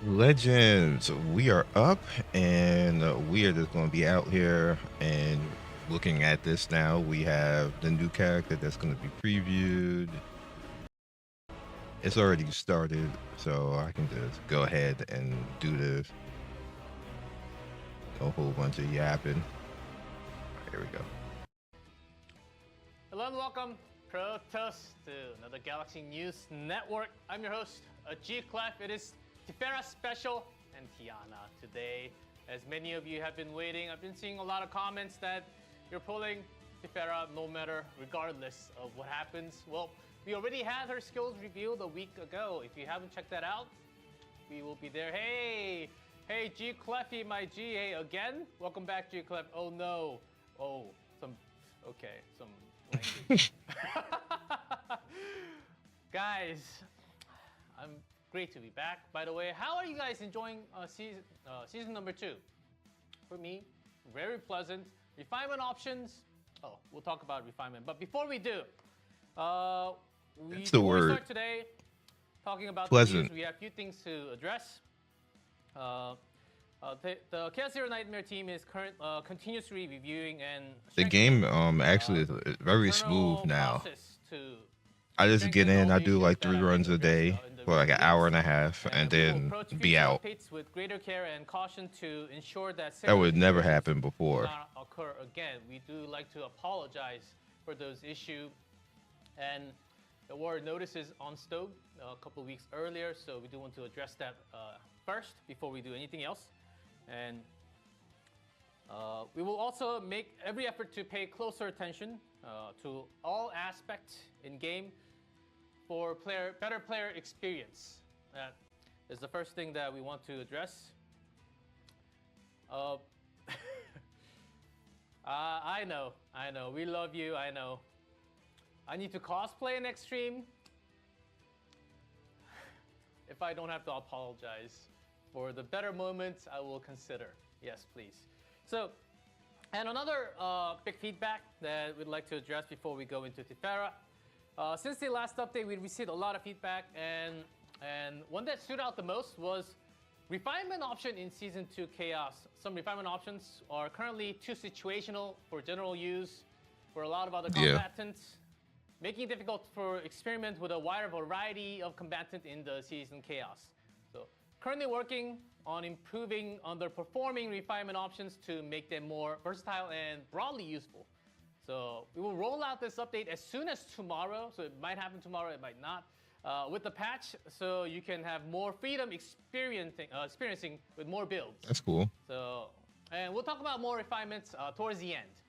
Legends, we are up and we are just going to be out here and looking at this now. We have the new character that's going to be previewed. It's already started, so I can just go ahead and do this. A whole bunch of yapping. Here we go. Hello and welcome, Protos, to another Galaxy News Network. I'm your host, Clef. It is Tiphera Special and Tiana today. As many of you have been waiting, I've been seeing a lot of comments that you're pulling Tiphera no matter, regardless of what happens. Well, we already had her skills revealed a week ago. If you haven't checked that out, we will be there. Hey, G Cleffy, my G, hey, again? Welcome back, G Clef. Oh no. Oh, some language. Guys, I'm great to be back. By the way, how are you guys enjoying season number 2? For me, very pleasant. Refinement options. Oh, we'll talk about refinement. But before we do, That's the word. Start today talking about pleasant. The news. We have a few things to address. The Chaos Zero Nightmare team is continuously reviewing and the game actually is very smooth now. I just get in, I do like 3 runs a day for like an hour and a half, and then be out. With greater care and caution to ensure that would never happen before. Not occur again. We do like to apologize for those issues, and there were notices on Stoke a couple of weeks earlier, so we do want to address that first before we do anything else. And we will also make every effort to pay closer attention to all aspects in game for better player experience. That is the first thing that we want to address. I know, we love you, I know. I need to cosplay next stream if I don't have to apologize. For the better moments, I will consider. Yes, please. So, and another big feedback that we'd like to address before we go into Tiphera. Since the last update, we received a lot of feedback, and one that stood out the most was refinement option in Season 2 Chaos. Some refinement options are currently too situational for general use for a lot of other combatants, making it difficult for experiment with a wider variety of combatant in the Season Chaos. So, currently working on improving underperforming refinement options to make them more versatile and broadly useful. So we will roll out this update as soon as tomorrow. So it might happen tomorrow, it might not. With the patch, so you can have more freedom experiencing with more builds. That's cool. So, and we'll talk about more refinements towards the end.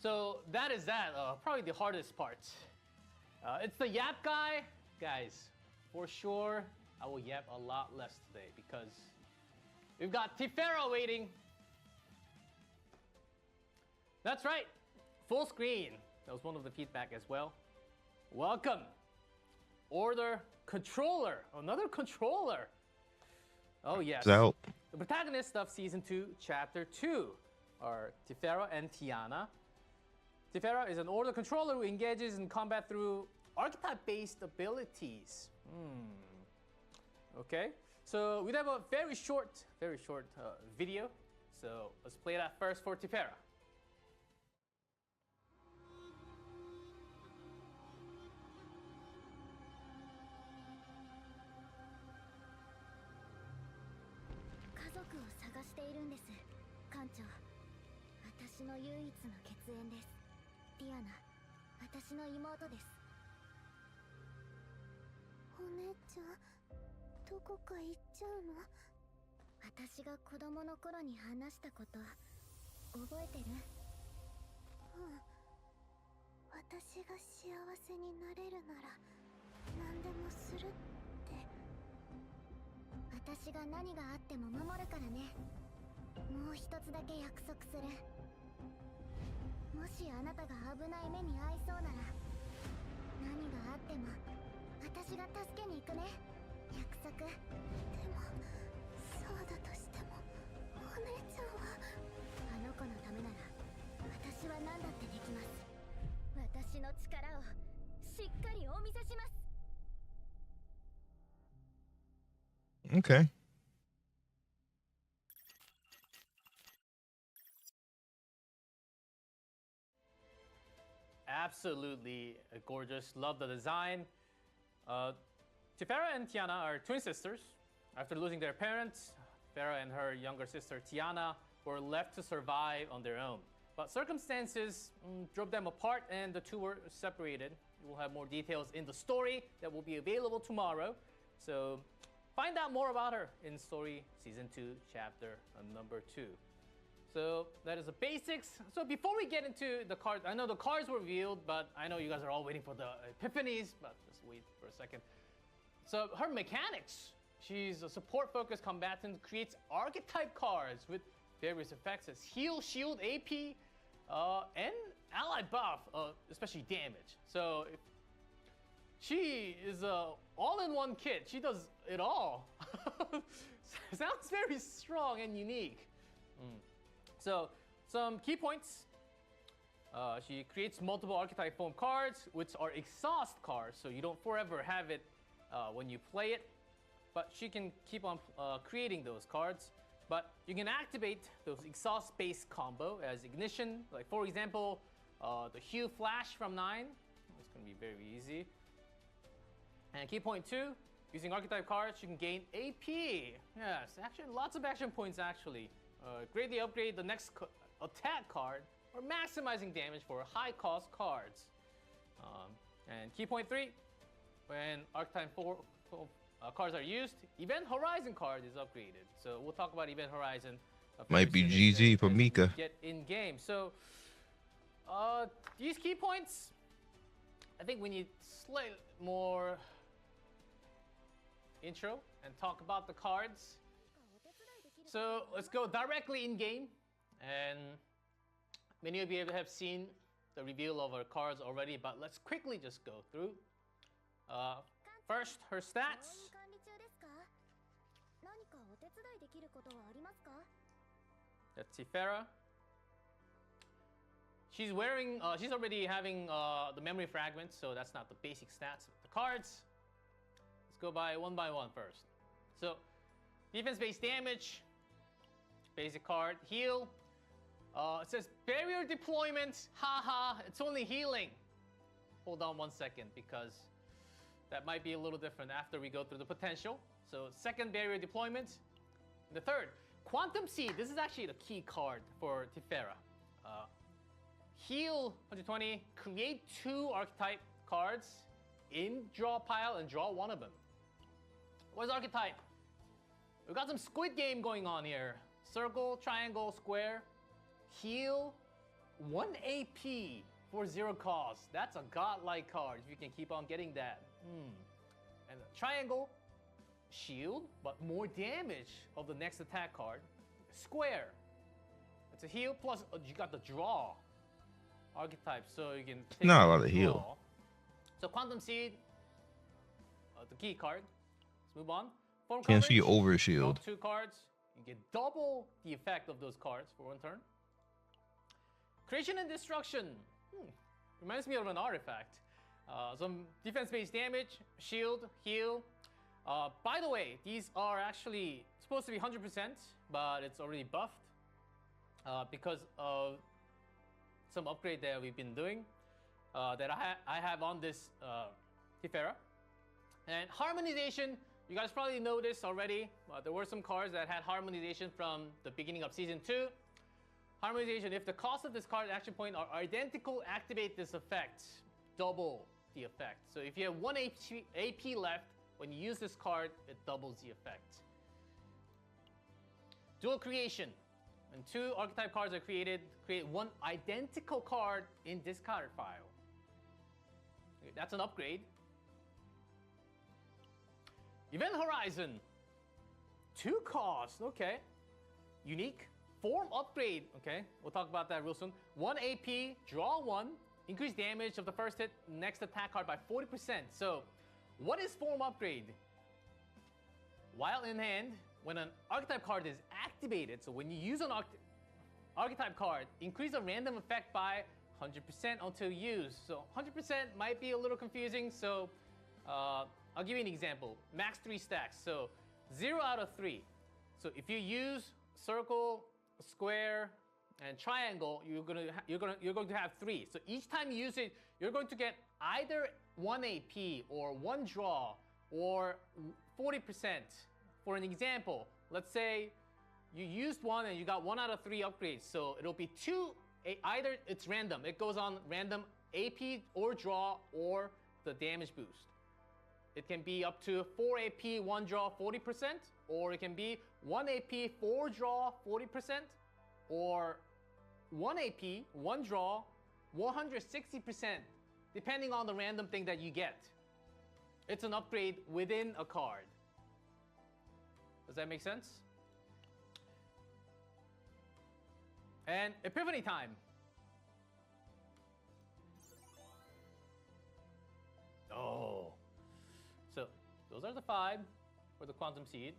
So that is that. Probably the hardest part. It's the yap guy, guys. For sure, I will yap a lot less today because we've got Tiphera waiting. That's right, full screen. That was one of the feedback as well. Welcome, Order Controller, another controller. Oh yes, so the protagonists of Season 2, Chapter 2 are Tiphera and Tiana. Tiphera is an Order controller who engages in combat through archetype-based abilities. Okay, so we have a very short video. So let's play that first for Tiphera. Okay. Absolutely gorgeous. Love the design. Tiphera and Tiana are twin sisters. After losing their parents, Farah and her younger sister Tiana were left to survive on their own. But circumstances drove them apart and the two were separated. We'll have more details in the story that will be available tomorrow. So find out more about her in Story Season 2, Chapter number 2. So that is the basics. So before we get into the cards, I know the cards were revealed, but I know you guys are all waiting for the epiphanies, but just wait for a second. So her mechanics, she's a support-focused combatant, creates archetype cards with various effects as heal, shield, AP, and ally buff, especially damage. So she is a all-in-one kit. She does it all. Sounds very strong and unique. So some key points. She creates multiple archetype form cards, which are exhaust cards, so you don't forever have it when you play it. But she can keep on creating those cards. But you can activate those exhaust-based combo as ignition. Like for example, the Hue Flash from 9. It's going to be very easy. And key point 2, using archetype cards, you can gain AP. Yes, actually lots of action points actually. Greatly upgrade the next attack card or maximizing damage for high-cost cards. And key point 3, when archetype 4 cards are used, Event Horizon card is upgraded. So we'll talk about Event Horizon. Might be GG for Mika. Get in game. So these key points, I think we need slightly more intro and talk about the cards. So let's go directly in game, and many of you have seen the reveal of our cards already, but let's quickly just go through. First, her stats. That's Tiphera. She's wearing, she's already having the memory fragments, so that's not the basic stats of the cards. Let's go by one first. So, defense-based damage, basic card, heal. It says barrier deployment, haha, it's only healing. Hold on 1 second, because that might be a little different after we go through the potential. So second, barrier deployment. The third, Quantum Seed. This is actually the key card for Tiphera. Heal 120, create 2 archetype cards in draw pile and draw one of them. What's archetype? We got some Squid Game going on here. Circle, triangle, square. Heal 1 AP for 0 cost. That's a godlike card if you can keep on getting that. And the triangle, shield, but more damage of the next attack card. Square, it's a heal plus you got the draw archetype, so you can take not a lot of heal. So Quantum Seed, the key card. Let's move on. Form Can coverage, she overshield? 2 cards. You get double the effect of those cards for 1 turn. Creation and Destruction. Reminds me of an artifact. Some defense-based damage, shield, heal. By the way, these are actually supposed to be 100%, but it's already buffed because of some upgrade that we've been doing that I have on this Tiphera. And harmonization, you guys probably know this already. There were some cards that had harmonization from the beginning of Season 2. Harmonization, if the cost of this card and action point are identical, activate this effect. Double the effect. So if you have 1 AP left, when you use this card, it doubles the effect. Dual creation. When 2 archetype cards are created, create 1 identical card in discard file. That's an upgrade. Event Horizon. 2 costs, okay. Unique. Form upgrade, okay. We'll talk about that real soon. 1 AP, draw 1, increase damage of the first hit, next attack card by 40%. So, what is form upgrade? While in hand, when an archetype card is activated, so when you use an archetype card, increase a random effect by 100% until used. So 100% might be a little confusing, so I'll give you an example. Max 3 stacks, so 0 out of 3. So if you use circle, square, and triangle, you're going to have 3. So each time you use it, you're going to get either 1 AP or 1 draw or 40%. For an example, let's say you used 1 and you got 1 out of 3 upgrades. So it'll be 2, either it's random. It goes on random AP or draw or the damage boost. It can be up to 4 AP, 1 draw, 40%, or it can be 1 AP, 4 draw, 40%, or 1 AP, 1 draw, 160%, depending on the random thing that you get. It's an upgrade within a card. Does that make sense? And epiphany time. Oh. So those are the 5 for the quantum seed.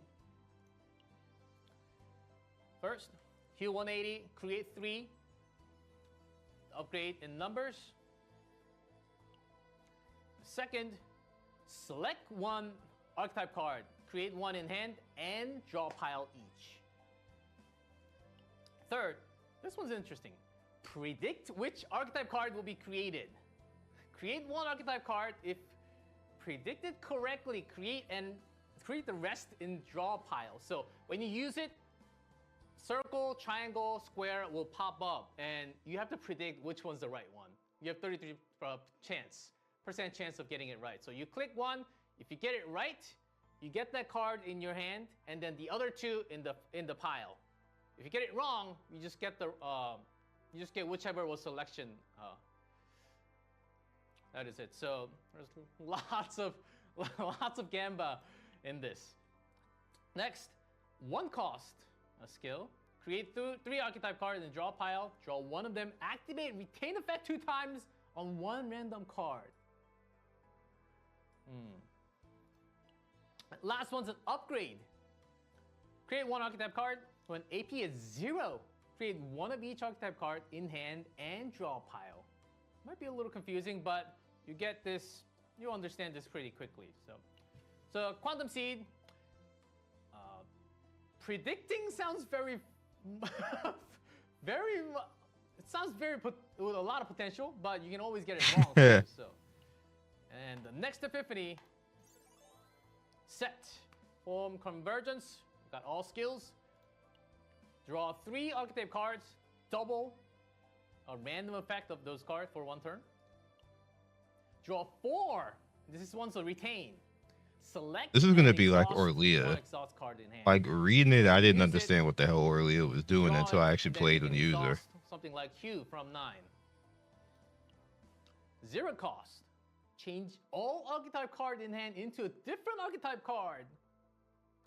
First, heal 180, create 3. Upgrade in numbers. Second, select 1 archetype card, create 1 in hand, and draw a pile each. Third, this one's interesting. Predict which archetype card will be created. Create 1 archetype card. If predicted correctly, create the rest in draw pile. So when you use it, circle, triangle, square will pop up, and you have to predict which one's the right one. You have 33% chance of getting it right. So you click 1. If you get it right, you get that card in your hand, and then the other 2 in the pile. If you get it wrong, you just get whichever was selection. That is it. So there's lots of gamba in this. Next, 1 cost a skill. Create 3 archetype cards and draw a pile. Draw 1 of them. Activate retain effect 2 times on 1 random card. Last one's an upgrade. Create 1 archetype card. When AP is 0, create 1 of each archetype card in hand and draw a pile. Might be a little confusing, but you get this, you understand this pretty quickly. So quantum seed, predicting sounds very, it sounds with a lot of potential, but you can always get it wrong too, so. And the next epiphany, set, form convergence, got all skills. Draw 3 archetype cards, double a random effect of those cards for 1 turn. Draw 4. This is one, so retain. Select. This is gonna be like Orlia. Card in hand. Like reading it, I didn't understand what the hell Orlia was doing until I actually played with the user. Something like Hue from 9. 0 cost. Change all archetype card in hand into a different archetype card.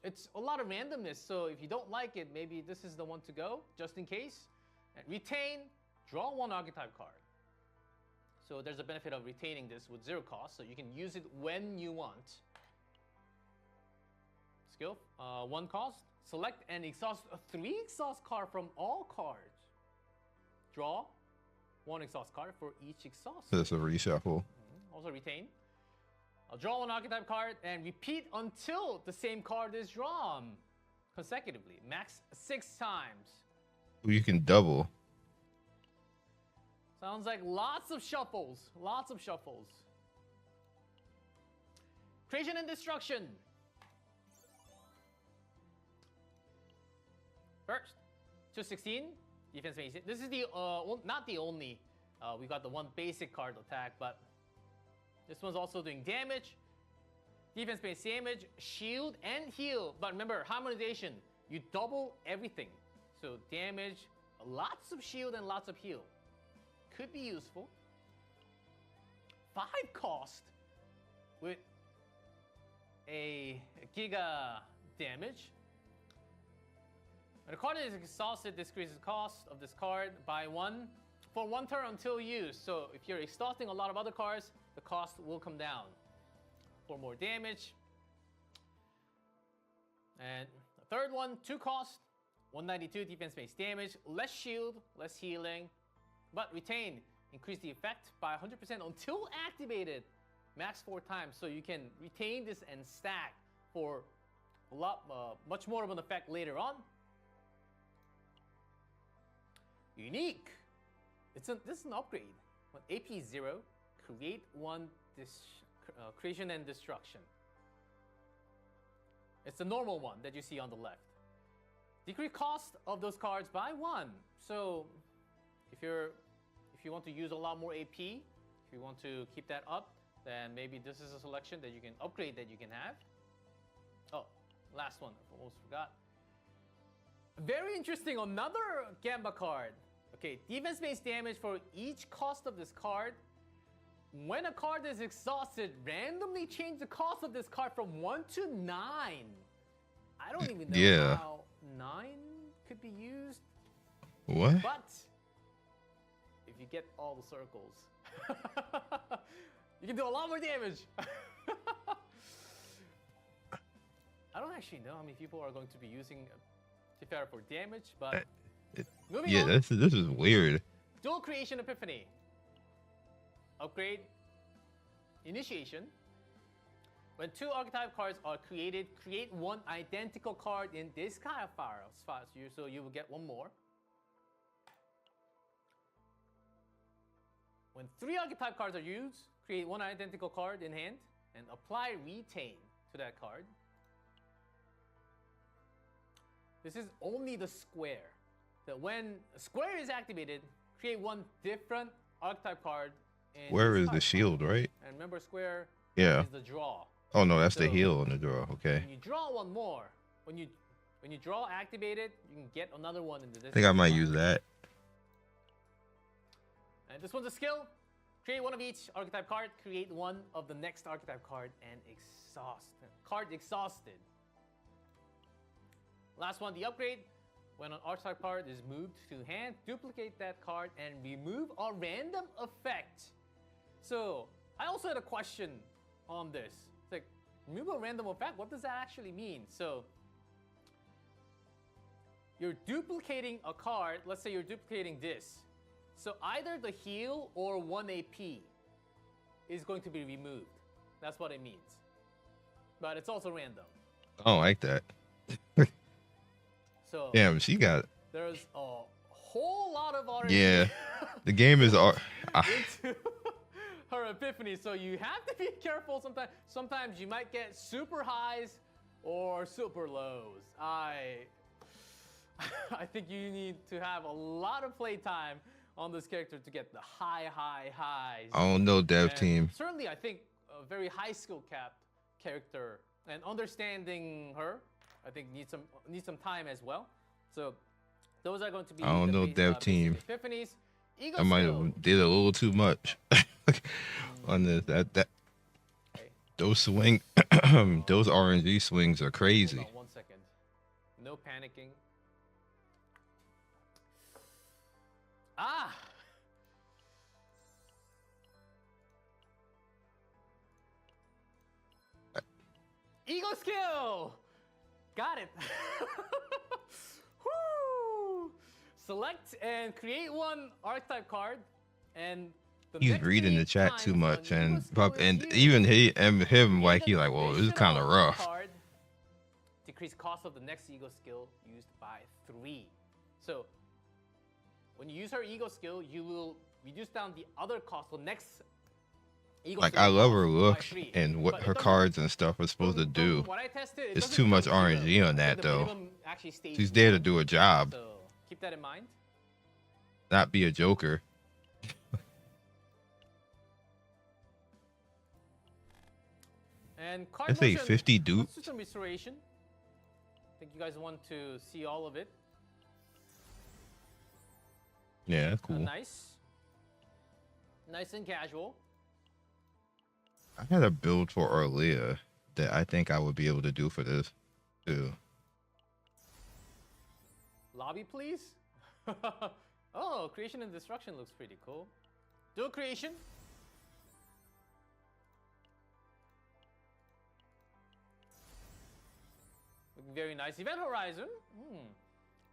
It's a lot of randomness, so if you don't like it, maybe this is the one to go, just in case. And retain, draw 1 archetype card. So there's a benefit of retaining this with 0 cost, so you can use it when you want. Skill, 1 cost. Select and exhaust 3 exhaust card from all cards. Draw 1 exhaust card for each exhaust. That's a reshuffle. Also retain. I'll draw 1 archetype card and repeat until the same card is drawn consecutively. Max 6 times. You can double. Sounds like lots of shuffles. Lots of shuffles. Creation and destruction. First, 216. Defense base. This is the not the only. We got the 1 basic card attack, but this one's also doing damage, defense-based damage, shield, and heal. But remember, harmonization, you double everything. So damage, lots of shield and lots of heal. Could be useful. 5 cost with a giga damage. When a card is exhausted, decreases the cost of this card by 1 for 1 turn until used. So if you're exhausting a lot of other cards, the cost will come down for more damage. And the third one, 2 cost, 192 defense-based damage, less shield, less healing, but retain. Increase the effect by 100% until activated, max 4 times. So you can retain this and stack for much more of an effect later on. Unique. This is an upgrade. AP 0, create 1 creation and destruction. It's the normal one that you see on the left. Decrease cost of those cards by 1. So if you want to use a lot more AP, if you want to keep that up, then maybe this is a selection that you can upgrade that you can have. Oh, last one, I almost forgot. Very interesting, another Gamba card. Okay, defense-based damage for each cost of this card. When a card is exhausted, randomly change the cost of this card from 1 to 9. I don't even know how 9 could be used. What? But if you get all the circles, you can do a lot more damage. I don't actually know how many people are going to be using Tiphera for damage, but moving on. This is weird. Dual creation epiphany. Upgrade. Initiation. When 2 archetype cards are created, create 1 identical card in this kind of fire. So you will get 1 more. When 3 archetype cards are used, create 1 identical card in hand and apply retain to that card. This is only the square. So when a square is activated, create 1 different archetype card. Where is the shield, right? And remember, square is the draw. Oh no, that's the heal on the draw. Okay. When you draw 1 more, when you draw activated, you can get another one in the distance. I think I might use that. And this one's a skill. Create 1 of each archetype card. Create 1 of the next archetype card and exhaust. Card exhausted. Last one, the upgrade. When an archetype card is moved to hand, duplicate that card and remove a random effect. So I also had a question on this. It's like, remove a random effect? What does that actually mean? So you're duplicating a card. Let's say you're duplicating this. So either the heal or 1 AP is going to be removed. That's what it means. But it's also random. I don't like that. So damn, she got. There's a whole lot of RNG. Yeah, the game is into her epiphany. So you have to be careful. Sometimes you might get super highs or super lows. I think you need to have a lot of play time on this character to get the highs. I don't know, dev team. Certainly, I think a very high skill capped character, and understanding her, I think needs some time as well. So those are going to be. I don't know, dev team. Epiphanies. I might have did a little too much on this. That those swing, those RNG swings are crazy. Hold on 1 second. No panicking. Ah. Ego skill. Got it. Woo! Select and create 1 archetype card, and he's reading the chat too much, and even him like he like, whoa, this is kind of rough. Decrease cost of the next ego skill used by 3. So when you use her ego skill, you will reduce down the other cost. The next ego like skill I love her look and what her cards and stuff are supposed to do. When I tested, It's too much RNG on that though. She's there to do a job. So keep that in mind. Not be a joker. And card Let's say motion, 50 dupes. let's do some restoration. I think you guys want to see all of it. Yeah, that's cool. Nice and casual. I had a build for Orlea that I think I would be able to do for this too. Lobby, please. Oh, creation and destruction looks pretty cool. Dual creation. Looking very nice. Event horizon.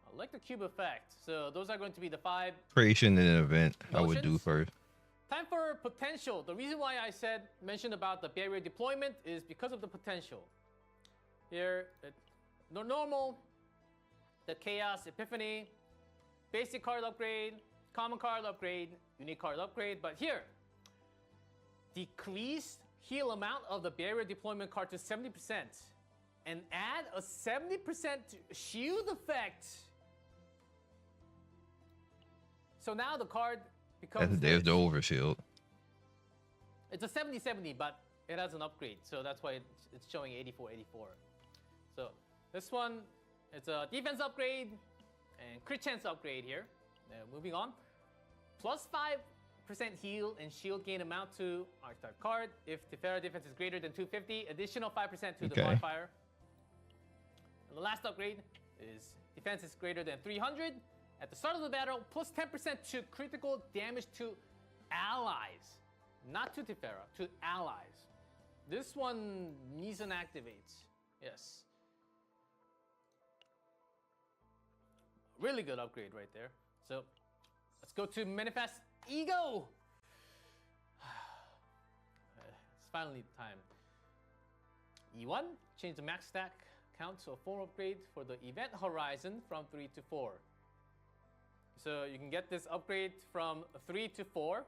I like the cube effect. So those are going to be the 5 Creation and an event I would do motions. first. Time for potential. The reason why I mentioned about the barrier deployment is because of the potential. Here, the normal, the Chaos Epiphany, basic card upgrade, common card upgrade, unique card upgrade. But here, decrease heal amount of the barrier deployment card to 70% and add a 70% shield effect. So now the card becomes... There's the overshield. It's a 70-70, but it has an upgrade. So that's why it's showing 84-84. So this one, it's a defense upgrade and crit chance upgrade here. Moving on. Plus 5% heal and shield gain amount to archetype card. If Tiphera defense is greater than 250, additional 5% to the modifier. And the last upgrade is defense is greater than 300. At the start of the battle, plus 10% to critical damage to allies. Not to Tiphera, to allies. This one Nisan activates. Yes. Really good upgrade right there. So let's go to Manifest Ego. It's finally time. E1, change the max stack count to a 4 upgrade for the event horizon from 3 to 4. So you can get this upgrade from 3 to 4.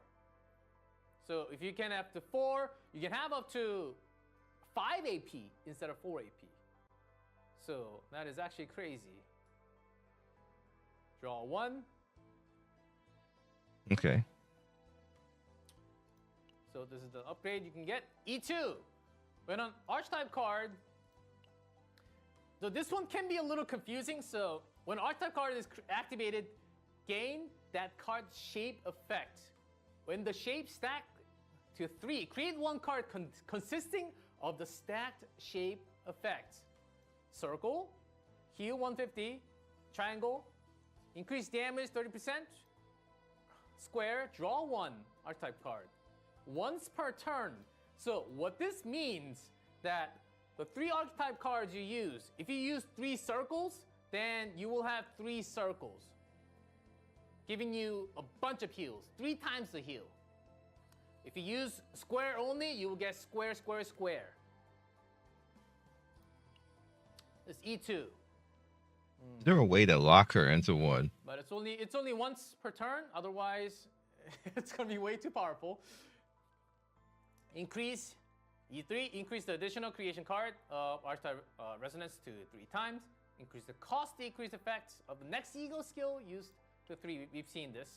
So if you can have to 4, you can have up to 5 AP instead of 4 AP. So that is actually crazy. Draw 1. Okay. So this is the upgrade you can get. E2. When an archetype card... So this one can be a little confusing. So when archetype card is activated, gain that card's shape effect. When the shape stacked to 3, create one card consisting of the stacked shape effects. Circle, heal 150, triangle, increase damage 30%, square, draw 1 archetype card. Once per turn. So what this means that the 3 archetype cards you use, if you use 3 circles, then you will have 3 circles, giving you a bunch of heals, 3 times the heal. If you use square only, you will get square, square, square. It's E2. Is there a way to lock her into one? But it's only once per turn, otherwise it's gonna be way too powerful. Increase E3, increase the additional creation card of archetype resonance to 3 times. Increase the cost decrease effects of the next ego skill used to 3. We've seen this.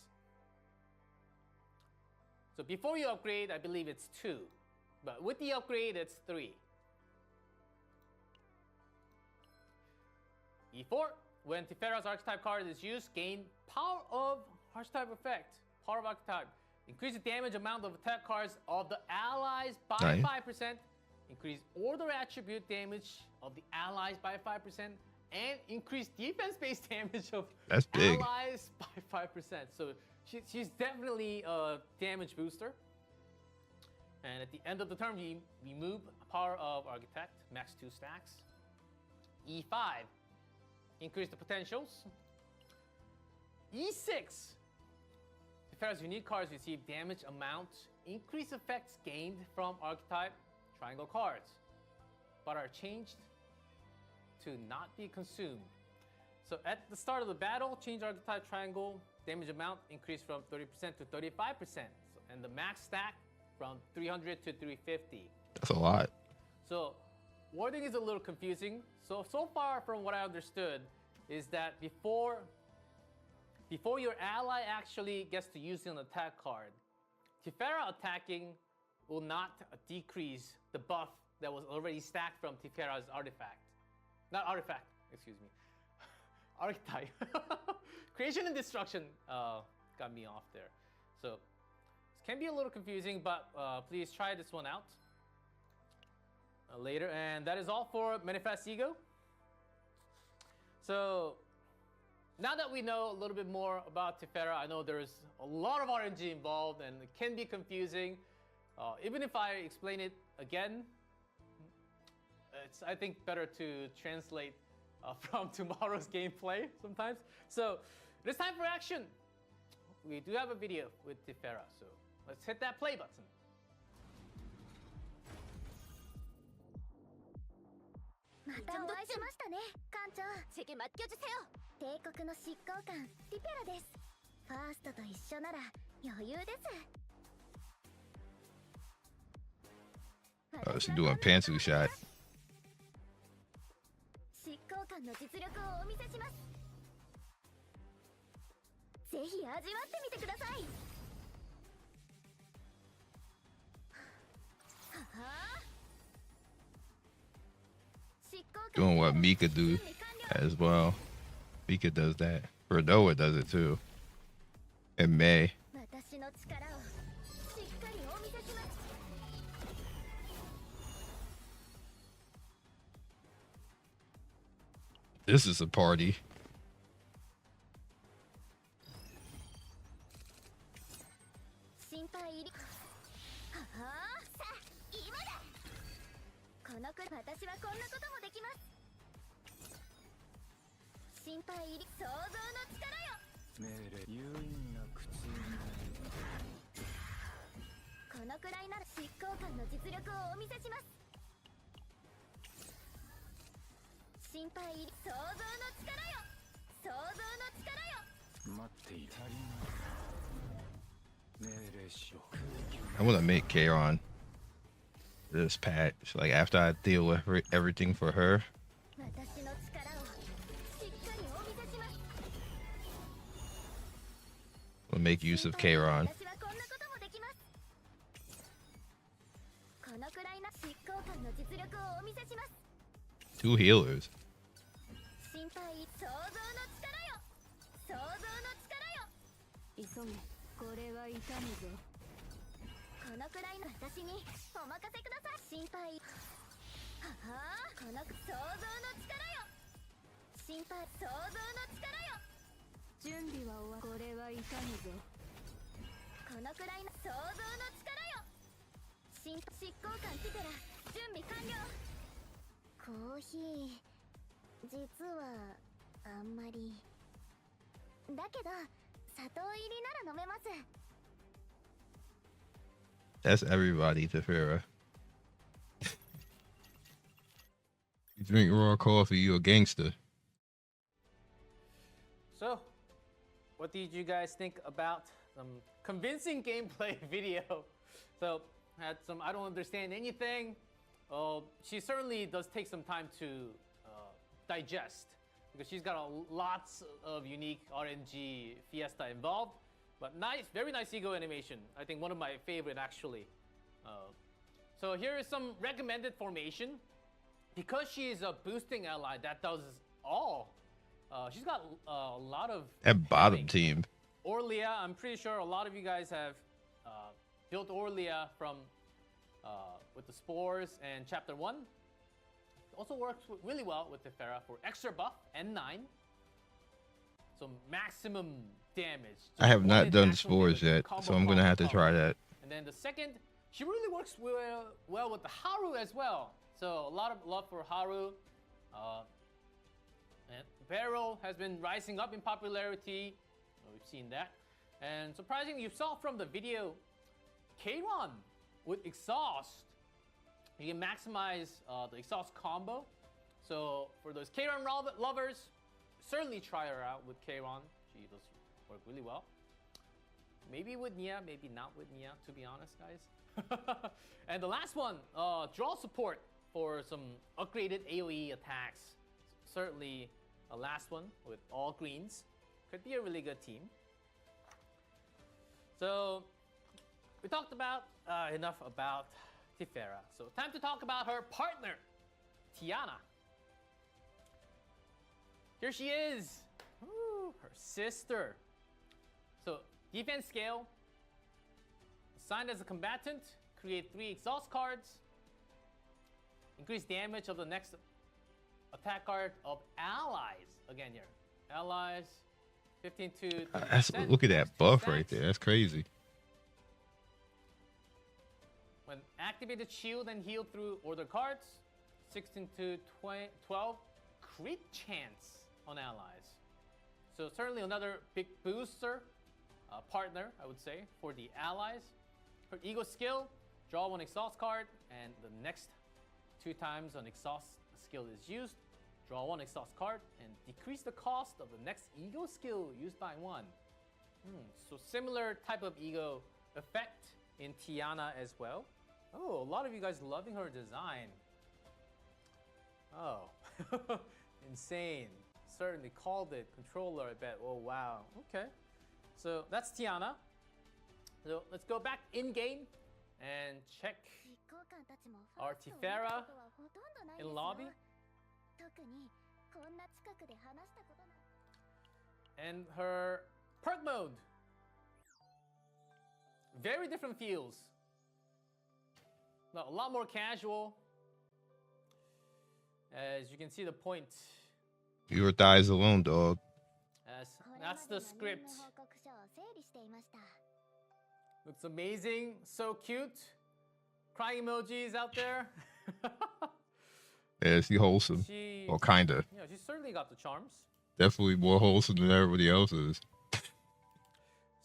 So before you upgrade, I believe it's 2. But with the upgrade, it's 3. E4, when Tiphera's archetype card is used, gain power of archetype effect. Power of archetype. Increase the damage amount of attack cards of the allies by 5%. Increase order attribute damage of the allies by 5%. And increase defense-based damage of allies by 5%. So she's definitely a damage booster. And at the end of the turn, we remove power of architect, max 2 stacks. E5, increase the potentials. E6, Tiphera's unique cards receive damage amount, increase effects gained from archetype triangle cards, but are changed to not be consumed. So at the start of the battle, change archetype triangle damage amount increased from 30% to 35%, and the max stack from 300 to 350. That's a lot. So wording is a little confusing. So far from what I understood is that before your ally actually gets to use an attack card, Tiphera attacking will not decrease the buff that was already stacked from Tiphera's artifact. Not artifact, excuse me. Archetype. Creation and destruction got me off there. So this can be a little confusing, but please try this one out later. And that is all for Manifest Ego. So now that we know a little bit more about Tiphera, I know there's a lot of RNG involved and it can be confusing. Even if I explain it again, it's, I think, better to translate from tomorrow's gameplay sometimes. So it's time for action. We do have a video with Tiphera, so let's hit that play button. たお会いしましたね、艦長。제게 맡겨주세요. 帝国の執行官ティペラです。ファーストと一緒なら余裕です。 Oh, she's doing pantsu shot. 執行官の実力をお見せします。ぜひ味わってみてください。 Doing what Mika do as well. Mika does that. Noah does it too. And May. This is a party. I want to make Kairon this patch. Like after I deal with everything for her. We'll make use of Kairon. 2 healers. That's everybody, Tiphera. You drink raw coffee, you a gangster. So, what did you guys think about some convincing gameplay video? So, had some I don't understand anything. She certainly does take some time to digest because she's got lots of unique RNG Fiesta involved. But nice, very nice ego animation. I think one of my favorite actually. So here is some recommended formation. Because she is a boosting ally that does all. She's got a lot of... That bottom team. Orlia, I'm pretty sure a lot of you guys have built Orlia from with the spores and chapter 1. It also works really well with Tiphera for extra buff and 9. So maximum damage. I have not done spores yet, so I'm gonna have to try that. And then the second, she really works well with the Haru as well. So a lot of love for Haru. And Barrel has been rising up in popularity. We've seen that. And surprisingly, you saw from the video, Kairon with exhaust. You can maximize the exhaust combo. So for those Kairon lovers, certainly try her out with Kairon. She does work really well. Maybe with Nia, maybe not with Nia, to be honest, guys. And the last one, draw support for some upgraded AoE attacks. Certainly a last one with all greens. Could be a really good team. So we talked about enough about Tiphera. So time to talk about her partner, Tiana. Here she is. Ooh, her sister. So defense scale. Assigned as a combatant. Create 3 exhaust cards. Increase damage of the next attack card of allies. Again here. Allies. 15 to... Look at that buff right there. That's crazy. When activated, shield and heal through order cards. 16 to 12. Crit chance on allies. So certainly another big booster. Partner, I would say, for the allies. Her ego skill. Draw 1 exhaust card. And the next 2 times on exhaust skill is used, draw 1 exhaust card and decrease the cost of the next ego skill used by 1. So similar type of ego effect in Tiana as well. Oh, a lot of you guys loving her design. Oh, insane. Certainly called it controller, I bet. Oh, wow. Okay. So that's Tiana. So let's go back in game and check 実行官たちも our ファーストを見た Tiphera ことはほとんどないです in よ lobby 特にこんな近くで話したことない and her perk mode. Very different feels. A lot more casual. As you can see the point. Your thighs alone, dog. That's the これまでの任務 script. 報告書を整理していました Looks amazing, so cute. Crying emojis out there. Yeah, she wholesome. She, Well, kinda. yeah, she certainly got the charms. Definitely more wholesome than everybody else's.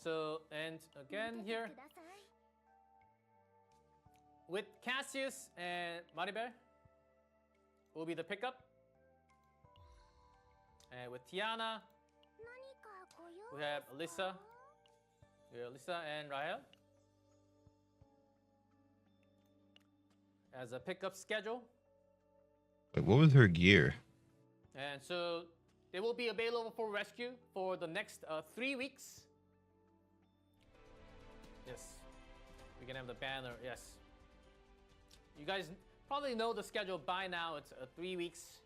So, and again 見てて here ください with Cassius and Maribel will be the pickup. And with Tiana, 何かご用 we have ですか Alyssa. We have Alyssa and Rahel as a pickup schedule. Wait, what was her gear? And so they will be available for rescue for the next 3 weeks. Yes. We can have the banner. Yes. You guys probably know the schedule by now. It's 3 weeks.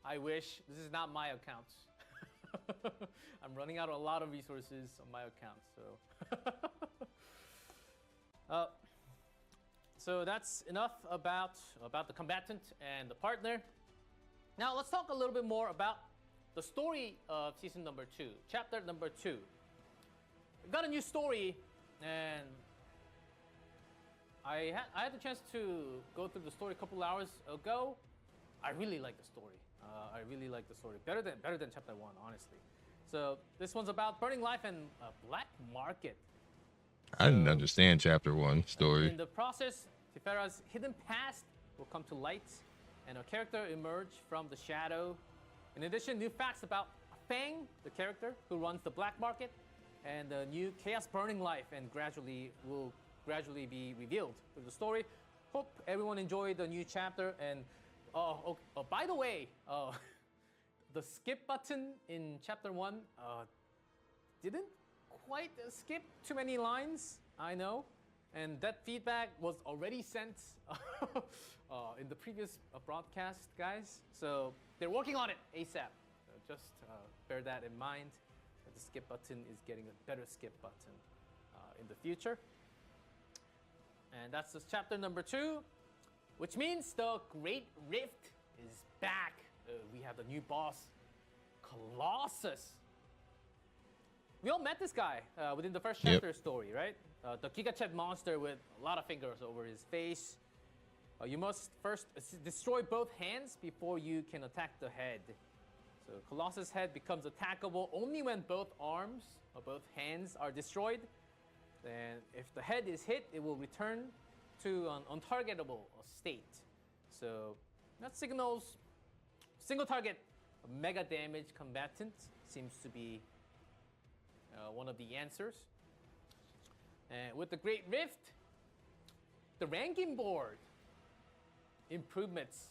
I wish. This is not my account. I'm running out of a lot of resources on my account. So that's enough about the combatant and the partner. Now let's talk a little bit more about the story of season number 2, chapter number 2. We got a new story, and I had the chance to go through the story a couple hours ago. I really like the story. I really like the story better than chapter 1, honestly. So this one's about burning life and black market. I didn't understand chapter 1 story. In the process, Tiphera's hidden past will come to light, and a character emerge from the shadow. In addition, new facts about Fang, the character who runs the black market, and the new chaos burning life, and will gradually be revealed through the story. Hope everyone enjoyed the new chapter. And by the way, the skip button in chapter 1 didn't quite skip too many lines, I know, and that feedback was already sent in the previous broadcast, guys. So they're working on it ASAP. Just bear that in mind. That the skip button is getting a better skip button in the future. And that's just chapter number 2, which means the Great Rift is back. We have the new boss, Colossus. We all met this guy within the first chapter story, right? The Gigachet monster with a lot of fingers over his face. You must first destroy both hands before you can attack the head. So Colossus' head becomes attackable only when both arms or both hands are destroyed. Then if the head is hit, it will return to an untargetable state. So that signals single target mega damage combatant seems to be one of the answers. And with the Great Rift, the ranking board improvements.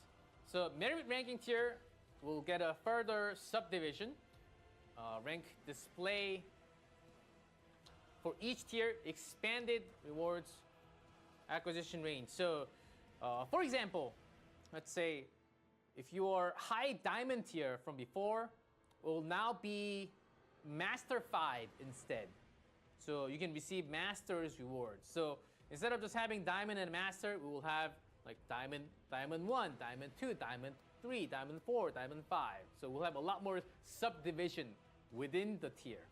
So merit ranking tier will get a further subdivision. Rank display for each tier, expanded rewards acquisition range. So for example, let's say if you are high diamond tier from before, will now be master-fied instead. So you can receive master's rewards. So instead of just having diamond and master, we will have like diamond 1, diamond 2, diamond 3, diamond 4, diamond 5. So we'll have a lot more subdivision within the tier.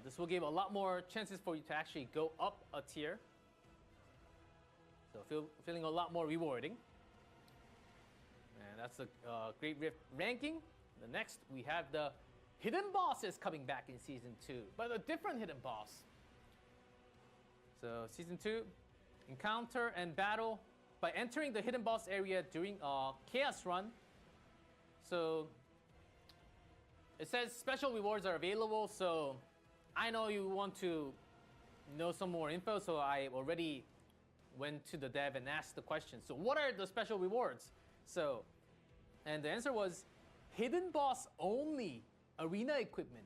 This will give a lot more chances for you to actually go up a tier. So feeling a lot more rewarding. And that's the Great Rift ranking. The next, we have the hidden bosses coming back in season 2, but a different hidden boss. So season 2, encounter and battle by entering the hidden boss area during a chaos run. So it says special rewards are available. So I know you want to know some more info, so I already went to the dev and asked the question. So what are the special rewards? So, and the answer was hidden boss only arena equipment,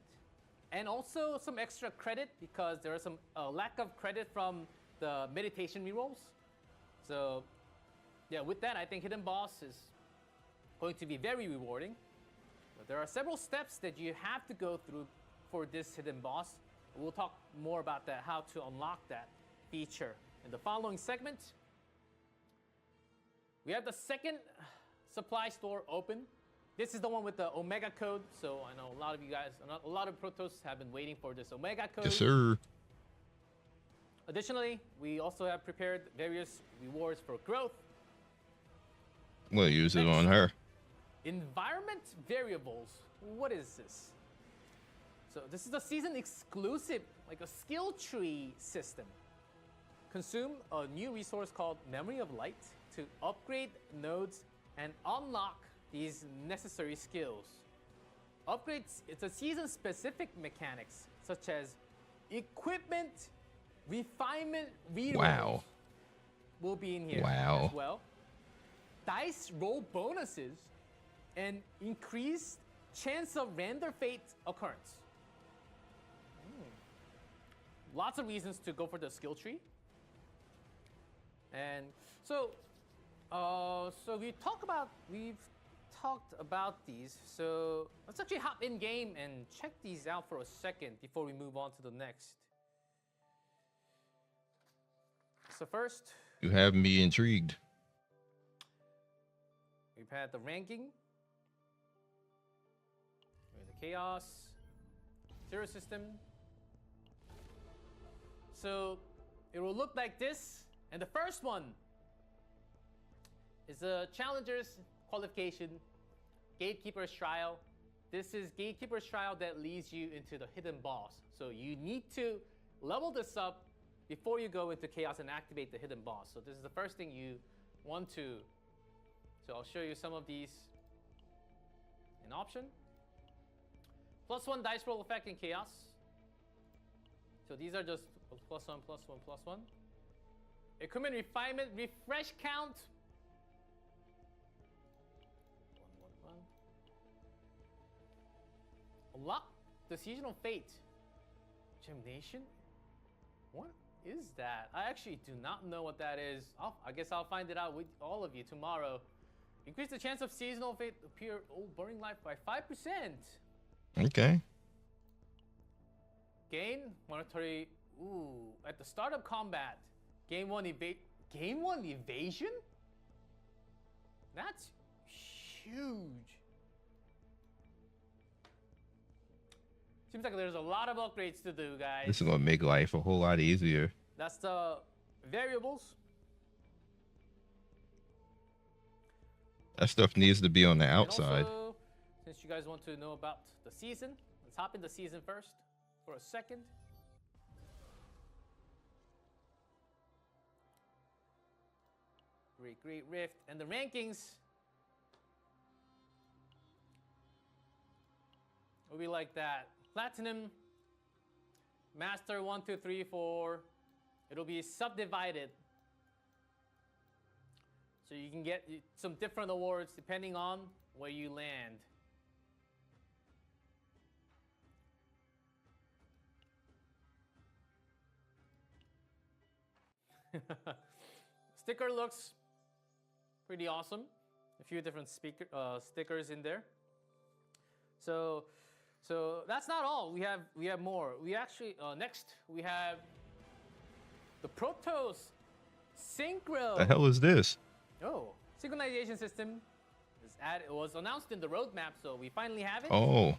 and also some extra credit because there are some lack of credit from the meditation rerolls. So yeah, with that, I think hidden boss is going to be very rewarding. But there are several steps that you have to go through for this hidden boss. We'll talk more about that, how to unlock that feature in the following segment. We have the second supply store open. This is the one with the Omega code. So I know a lot of you guys, a lot of Protos have been waiting for this Omega code. Yes, sir. Additionally, we also have prepared various rewards for growth. We'll use it on her. Environment variables. What is this? So this is a season exclusive, like a skill tree system. Consume a new resource called Memory of Light to upgrade nodes and unlock these necessary skills. Upgrades, it's a season-specific mechanics such as equipment, refinement, rerolls Wow. will be in here Wow. as well. Dice roll bonuses and increased chance of random fate occurrence. Lots of reasons to go for the skill tree. And so we've talked about these. So let's actually hop in game and check these out for a second before we move on to the next. So first, You have me intrigued. we've had the ranking, the chaos, zero system. So it will look like this. And the first one is a challenger's qualification, gatekeeper's trial. This is gatekeeper's trial that leads you into the hidden boss. So you need to level this up before you go into chaos and activate the hidden boss. So this is the first thing you want to. So I'll show you some of these in option. +1 dice roll effect in chaos. So these are just +1, +1, +1. Equipment refinement, refresh count. 1, 1, 1. Unlock the seasonal fate. Gemnation? What is that? I actually do not know what that is. I guess I'll find it out with all of you tomorrow. Increase the chance of seasonal fate appear burning life by 5%. Okay. Gain monetary. Ooh, at the start of combat, gain one evasion. That's huge. Seems like there's a lot of upgrades to do, guys. This is gonna make life a whole lot easier. That's the variables. That stuff needs to be on the And outside. also, since you guys want to know about the season, let's hop in the season first for a second. Great Rift. And the rankings will be like that. Platinum, Master 1, 2, 3, 4. It'll be subdivided. So you can get some different awards depending on where you land. Sticker looks pretty awesome. A few different stickers in there. So that's not all. We have more. We actually next we have the Protos Synchro. The hell is this? Oh, synchronization system it was announced in the roadmap, so we finally have it. Oh.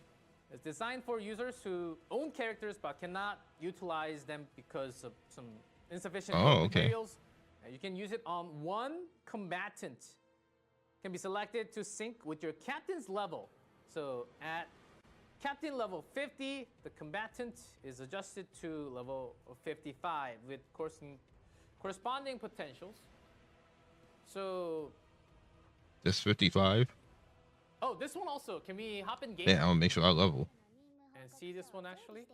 It's designed for users who own characters but cannot utilize them because of some insufficient materials. You can use it on one combatant. Can be selected to sync with your captain's level. So at captain level 50, the combatant is adjusted to level 55 with corresponding potentials. So. That's 55. Oh, this one also. Can we hop in game? Yeah, I'll make sure I level. And see this one actually.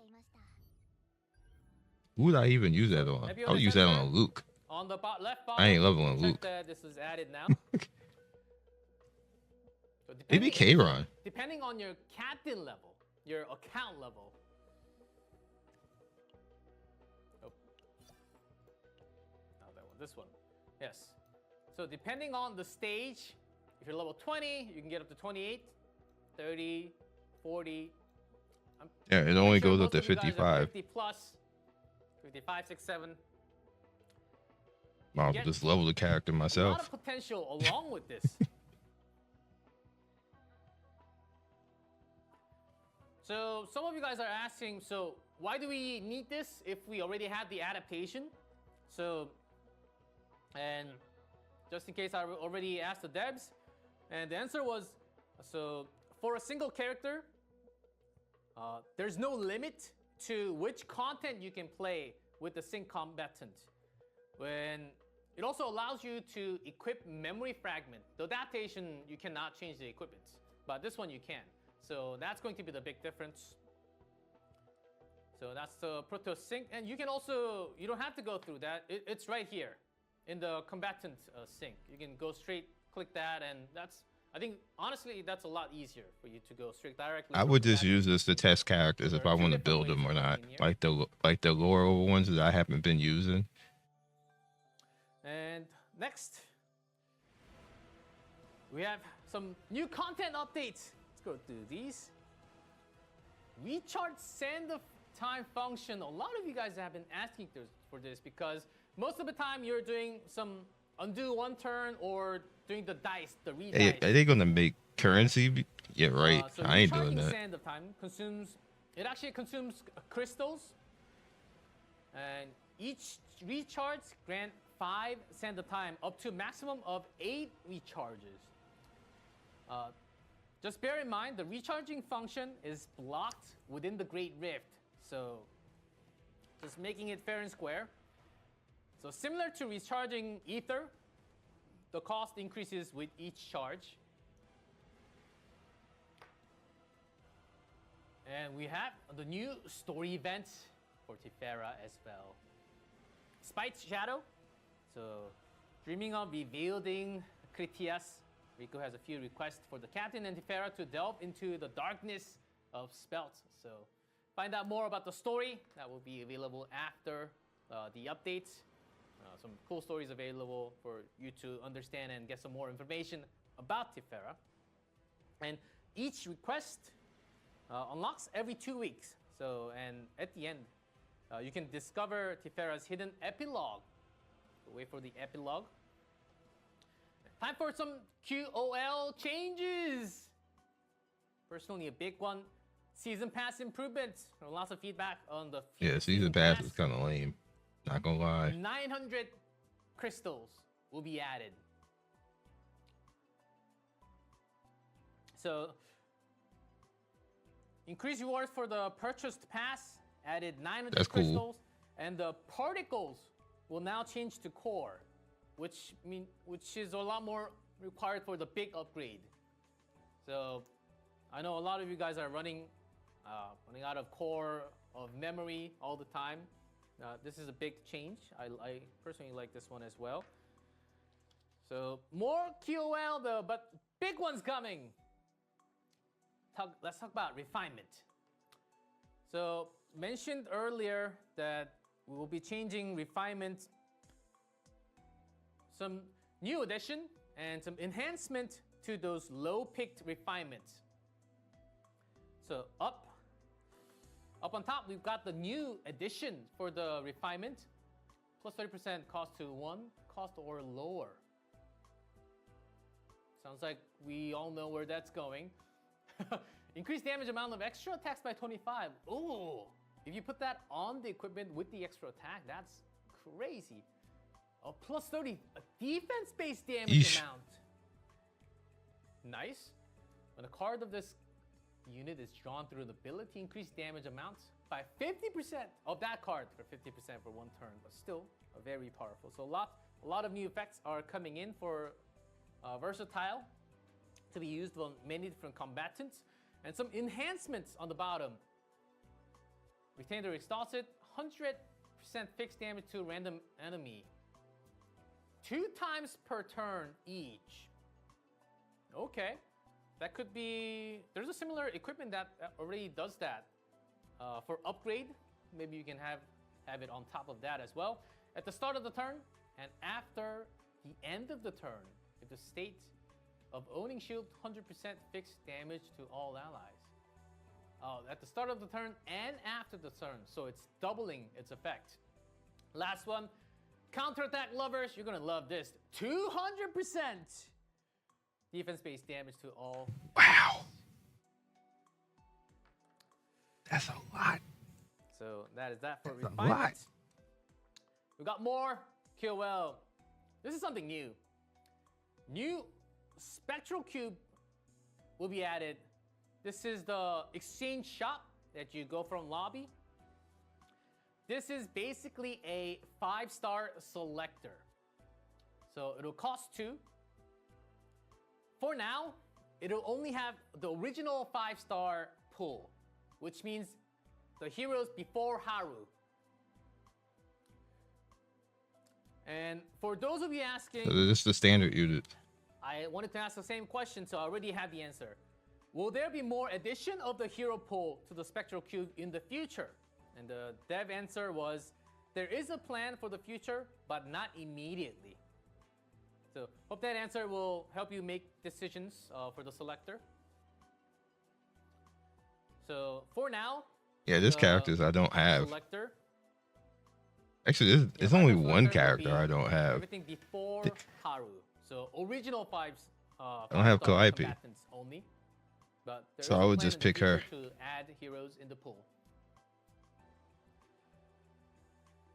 Who would I even use that on? I would use that on a Luke. On the left bottom. I ain't leveling Luke. That this is added now. So maybe K-Ron. Depending on your captain level, your account level. Oh. Not that one. This one. Yes. So depending on the stage, if you're level 20, you can get up to 28, 30, 40. Yeah, it only goes up to 55. 50 plus, 55, 6, 7. I'll just level the character myself. A lot of potential along with this. So some of you guys are asking, so why do we need this if we already had the adaptation? So, and just in case I already asked the devs, and the answer was, so for a single character, there's no limit to which content you can play with the sync combatant. When it also allows you to equip memory fragment. The adaptation, you cannot change the equipment, but this one you can. So that's going to be the big difference. So that's the Protos sync, and you can also, you don't have to go through that. It's right here in the combatant sync. You can go straight, click that, and that's, I think, honestly, that's a lot easier for you to go straight directly. I would just use this to test characters if I want to build them or not, like the lore ones that I haven't been using. And next, we have some new content updates. Let's go through these. Recharge send of time function. A lot of you guys have been asking for this because most of the time you're doing some undo one turn or doing the dice, the redice. Hey, are they gonna make currency? Yeah, right. So I ain't doing that. Sand of time actually consumes crystals, and each recharge grant 5 sand of time up to a maximum of 8 recharges. Just bear in mind the recharging function is blocked within the Great Rift, so just making it fair and square. So similar to recharging ether, the cost increases with each charge. And we have the new story event for Tiphera as well. Spite's Shadow. So dreaming of rebuilding Critias, Rico has a few requests for the captain and Tiphera to delve into the darkness of spells. So find out more about the story. That will be available after the updates. Some cool stories available for you to understand and get some more information about Tiphera. And each request unlocks every 2 weeks. So, and at the end, you can discover Tiphera's hidden epilogue. So wait for the epilogue. Time for some QOL changes. Personally, a big one. Season pass improvements. Lots of feedback on the season pass is kind of lame. Not gonna lie. 900 crystals will be added. So, increased rewards for the purchased pass, added 900 crystals, cool. And the particles will now change to core, which is a lot more required for the big upgrade. So, I know a lot of you guys are running out of core of memory all the time. This is a big change. I personally like this one as well. So more QOL, but big one's coming. Let's talk about refinement. So mentioned earlier that we will be changing refinement, some new addition and some enhancement to those low-picked refinements. So up on top, we've got the new addition for the refinement. Plus 30% cost to 1, cost or lower. Sounds like we all know where that's going. Increase damage amount of extra attacks by 25. Ooh, if you put that on the equipment with the extra attack, that's crazy. Oh, plus 30, a defense-based damage amount. Nice. When a card of this unit is drawn through an ability, increase damage amounts by 50% of that card for 50% for one turn, but still very powerful. So a lot of new effects are coming in for versatile to be used on many different combatants, and some enhancements on the bottom. Retain the exhausted 100% fixed damage to a random enemy 2 times per turn each. Okay, that could be. There's a similar equipment that already does that. For upgrade, maybe you can have it on top of that as well. At the start of the turn and after the end of the turn, if the state of owning shield 100% fixed damage to all allies. At the start of the turn and after the turn, so it's doubling its effect. Last one, counterattack lovers, you're gonna love this. 200% defense-based damage to all. Wow. That's a lot. So that is that for That's a Refinement. lot. We got more. Kill well. This is something new. New Spectral Cube will be added. This is the exchange shop that you go from lobby. This is basically a 5-star selector. So it'll cost 2. For now, it'll only have the original 5-star pool, which means the heroes before Haru. And for those of you asking, So this is the standard unit. I wanted to ask the same question, so I already have the answer. Will there be more addition of the hero pool to the Spectral Cube in the future? And the dev answer was, there is a plan for the future, but not immediately. So hope that answer will help you make decisions for the selector. So for now, Yeah, this characters I don't have. selector. Actually, it's only one character I don't have. Everything before Haru. So original 5s. I don't have Calliope. Combatants only. But there So is I a would plan just in the pick her. future to add heroes in the pool.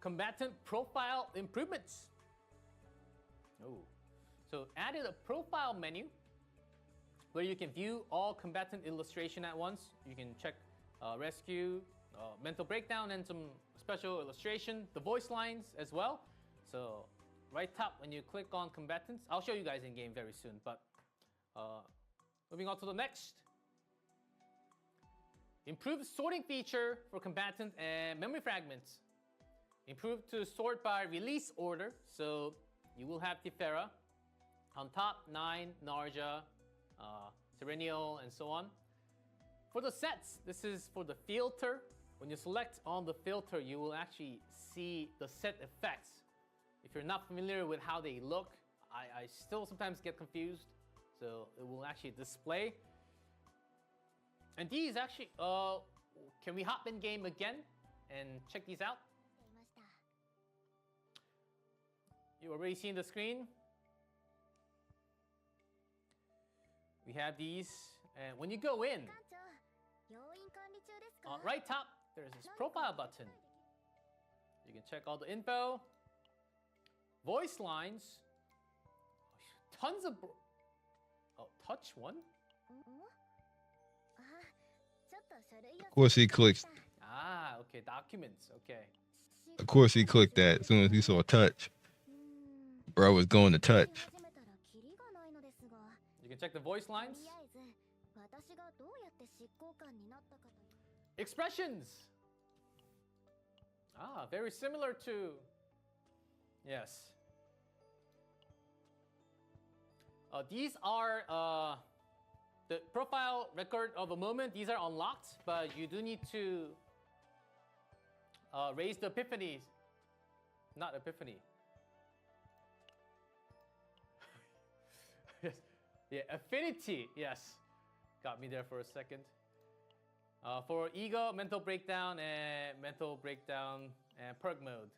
Combatant profile improvements. Oh. So added a profile menu where you can view all combatant illustration at once. You can check rescue, mental breakdown, and some special illustration, the voice lines as well. So right top when you click on combatants, I'll show you guys in game very soon, but moving on to the next. Improved sorting feature for combatant and memory fragments. Improved to sort by release order, so you will have Tiphera on top, 9, Narja, Serenial, and so on. For the sets, this is for the filter. When you select on the filter, you will actually see the set effects. If you're not familiar with how they look, I still sometimes get confused. So it will actually display. And these actually, can we hop in game again and check these out? You already seen the screen? We have these, and when you go in, right top, there's this profile button. You can check all the info, voice lines, tons of, touch one? Of course he clicked. Ah, okay, documents, okay. Of course he clicked that as soon as he saw touch. Bro was going to touch. You can check the voice lines. Expressions. Ah, very similar to, yes. These are the profile record of a moment. These are unlocked, but you do need to raise the epiphanies. Not epiphany. Yes. Yeah, affinity. Yes. Got me there for a second. For ego, mental breakdown and perk mode.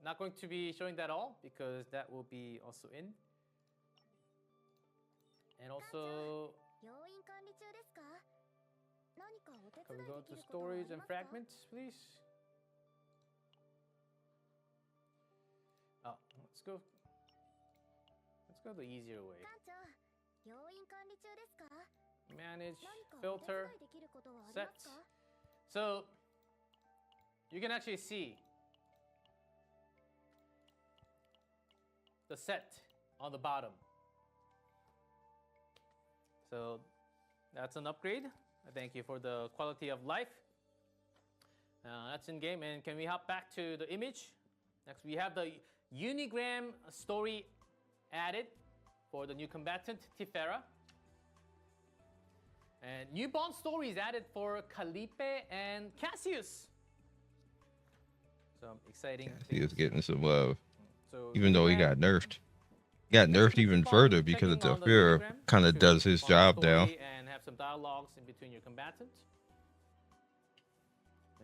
Not going to be showing that all because that will be also in. And also, can we go to stories and fragments, please? Oh, let's go. Let's go the easier way. manage 何かお手伝 filter いできることはあります sets. か？ So you can actually see the set on the bottom. So that's an upgrade. Thank you for the quality of life. That's in game. And can we hop back to the image? Next, we have the Unigram story added for the new combatant, Tiphera. And new bond stories added for Calipe and Cassius. Some exciting He was things. getting some love, So even though he Unigram- got nerfed. He got nerfed even further because of Tiphera kind of does his job now. And have some dialogues in between your combatants.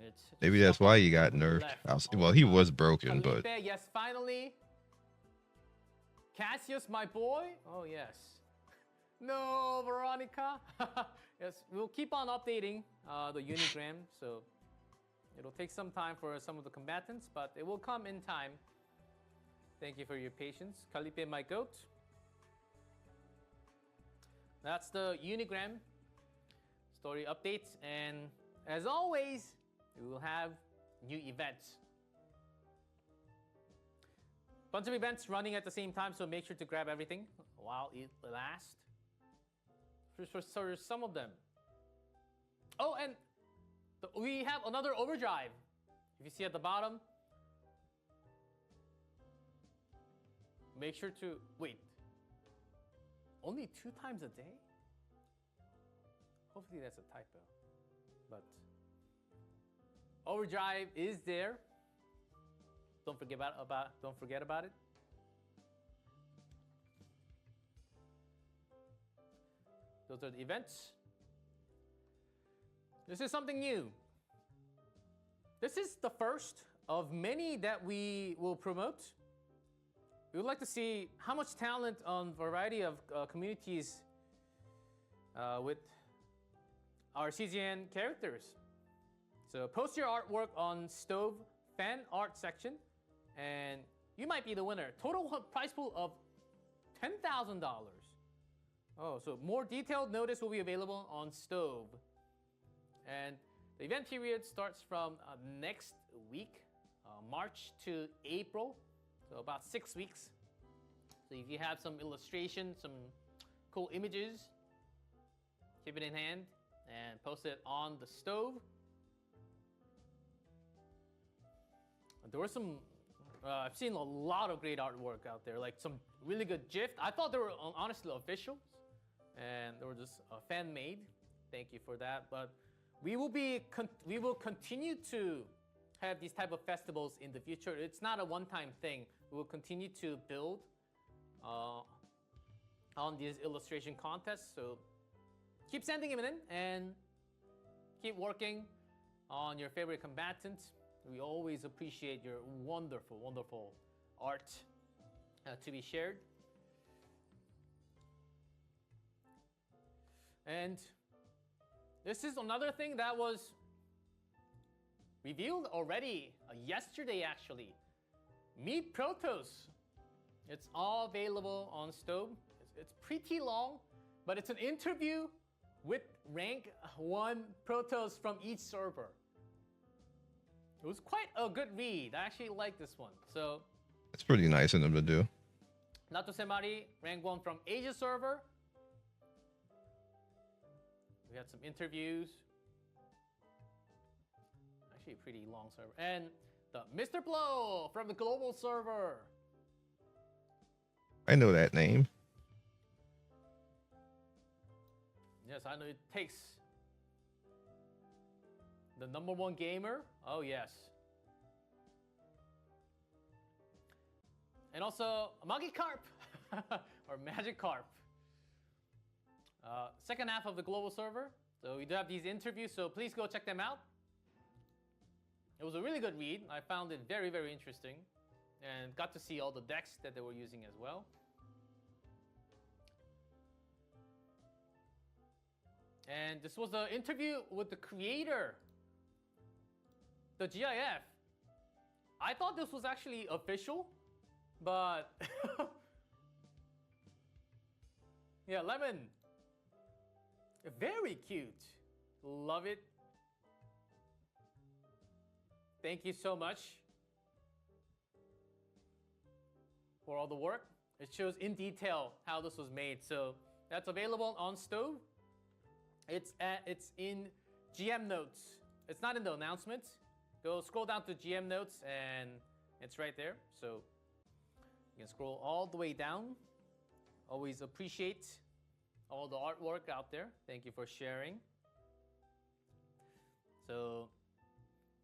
It's Maybe that's why he got left nerfed. all Well, the he time. was broken, but Felipe, yes, finally. Cassius, my boy. Oh yes. No, Veronica. Yes, we'll keep on updating the Unigram, so it'll take some time for some of the combatants, but it will come in time. Thank you for your patience. Calipe, my goat. That's the Unigram story updates, and as always, we will have new events. Bunch of events running at the same time, so make sure to grab everything while it lasts. For some of them. Oh, and we have another overdrive. If you see at the bottom, make sure to wait. Only 2 times a day? Hopefully that's a typo. But overdrive is there. Don't forget about it. Those are the events. This is something new. This is the first of many that we will promote. We would like to see how much talent on variety of communities with our CZN characters. So post your artwork on Stove fan art section, and you might be the winner. Total prize pool of $10,000. Oh, so more detailed notice will be available on Stove. And the event period starts from next week, March to April, so about 6 weeks. So if you have some illustration, some cool images, keep it in hand and post it on the Stove. There were some, I've seen a lot of great artwork out there, like some really good GIF. I thought they were honestly official, and they were just fan-made. Thank you for that. But we will continue to have these type of festivals in the future. It's not a one-time thing. We will continue to build on these illustration contests. So keep sending them in and keep working on your favorite combatants. We always appreciate your wonderful, wonderful art to be shared. And this is another thing that was revealed already yesterday, actually. Meet Protos. It's all available on Stove. It's pretty long, but it's an interview with rank 1 Protos from each server. It was quite a good read. I actually like this one. So it's pretty nice of them to do. Nato Semari, rank 1 from Asia server. We had some interviews. Actually, a pretty long server. And the Mr. Blow from the global server. I know that name. Yes, I know it takes the #1 gamer. Oh, yes. And also Magikarp or Magikarp. Second half of the global server. So we do have these interviews, so please go check them out. It was a really good read. I found it very, very interesting and got to see all the decks that they were using as well. And this was the interview with the creator, the GIF. I thought this was actually official, but yeah, Lemon. Very cute. Love it. Thank you so much for all the work. It shows in detail how this was made. So that's available on Stove. It's in GM notes. It's not in the announcements. Go scroll down to GM notes and it's right there. So you can scroll all the way down. Always appreciate all the artwork out there. Thank you for sharing. So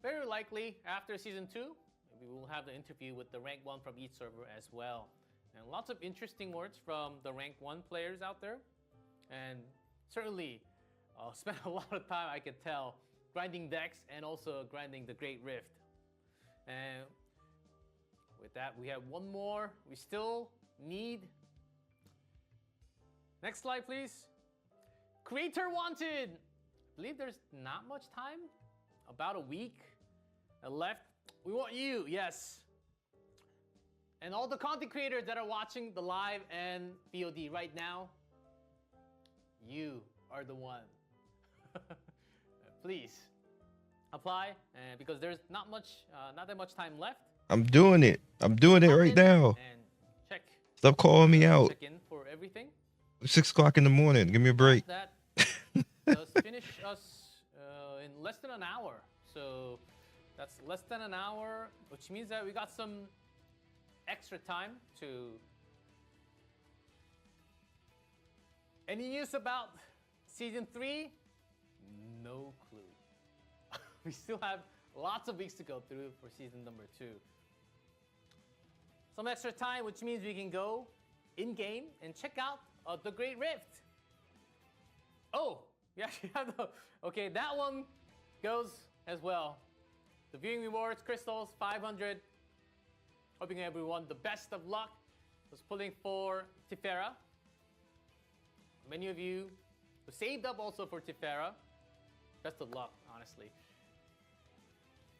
very likely after season 2, we will have the interview with the rank 1 from each server as well. And lots of interesting words from the rank 1 players out there. And certainly spent a lot of time, I could tell, grinding decks and also grinding the Great Rift. And with that, we have one more. We still need... Next slide, please. Creator wanted. I believe there's not much time. About a week left. We want you, yes. And all the content creators that are watching the live and VOD right now, you are the one. Please apply, because there's not that much time left. I'm doing it. I'm doing it right now. And check. Stop calling me out. Check in for everything. 6 o'clock in the morning. Give me a break. That does finish us in less than an hour. So that's less than an hour, which means that we got some extra time to... Any news about season 3? No clue. We still have lots of weeks to go through for season number 2. Some extra time, which means we can go in-game and check out the Great Rift. Oh, we actually have the... Okay, that one goes as well. The viewing rewards, crystals, 500. Hoping everyone the best of luck. Was pulling for Tiphera. Many of you who saved up also for Tiphera. Best of luck, honestly.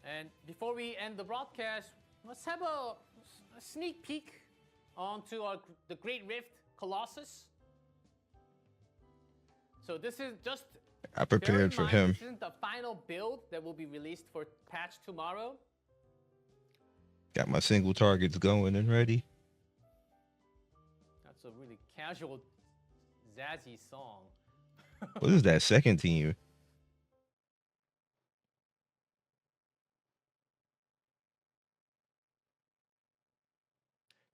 And before we end the broadcast, let's have a sneak peek onto the Great Rift Colossus. So this is just... I prepared for him. This isn't the final build that will be released for patch tomorrow. Got my single targets going and ready. That's a really casual, zazzy song. What is that second team?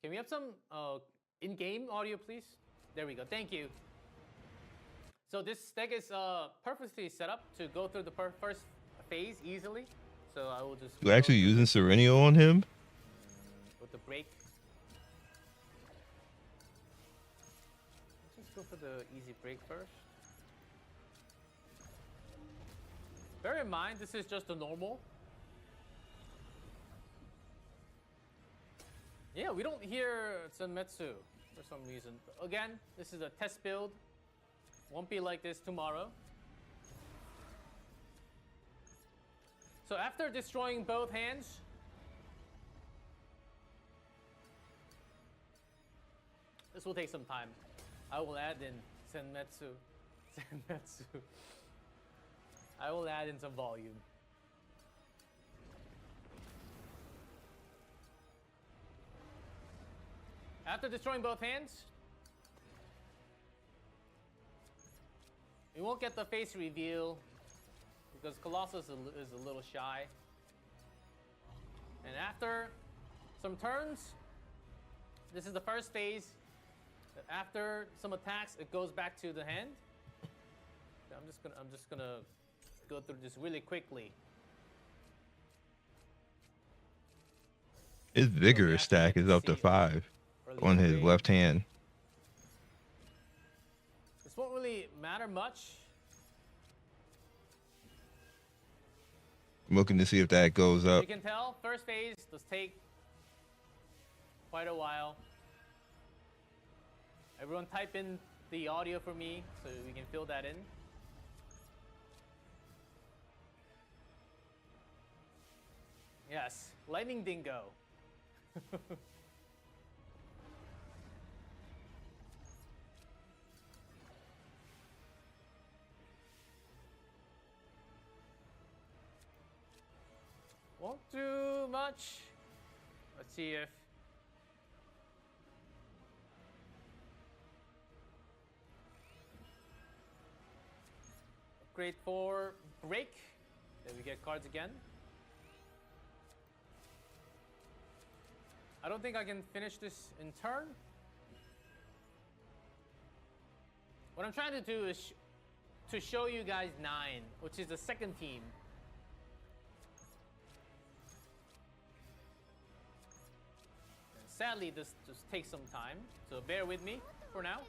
Can we have some in-game audio, please? There we go. Thank you. So this deck is perfectly set up to go through the first phase easily. So I will just... You actually using Serenio on him? With the break. Let's just go for the easy break first. Bear in mind, this is just a normal. Yeah, we don't hear Senmetsu for some reason. Again, this is a test build. Won't be like this tomorrow. So after destroying both hands, this will take some time. I will add in Senmetsu. Senmetsu. I will add in some volume. After destroying both hands, we won't get the face reveal because Colossus is a little shy. And after some turns, this is the first phase. After some attacks, it goes back to the hand. I'm just gonna go through this really quickly. His vigorous stack is up to 5 on his left hand. This won't really matter much. I'm looking to see if that goes up. You can tell, first phase does take quite a while. Everyone type in the audio for me so we can fill that in. Yes, Lightning Dingo. Won't do much. Let's see if... Upgrade for break. Then we get cards again. I don't think I can finish this in turn. What I'm trying to do is to show you guys 9, which is the second team. And sadly, this just takes some time, so bear with me for now.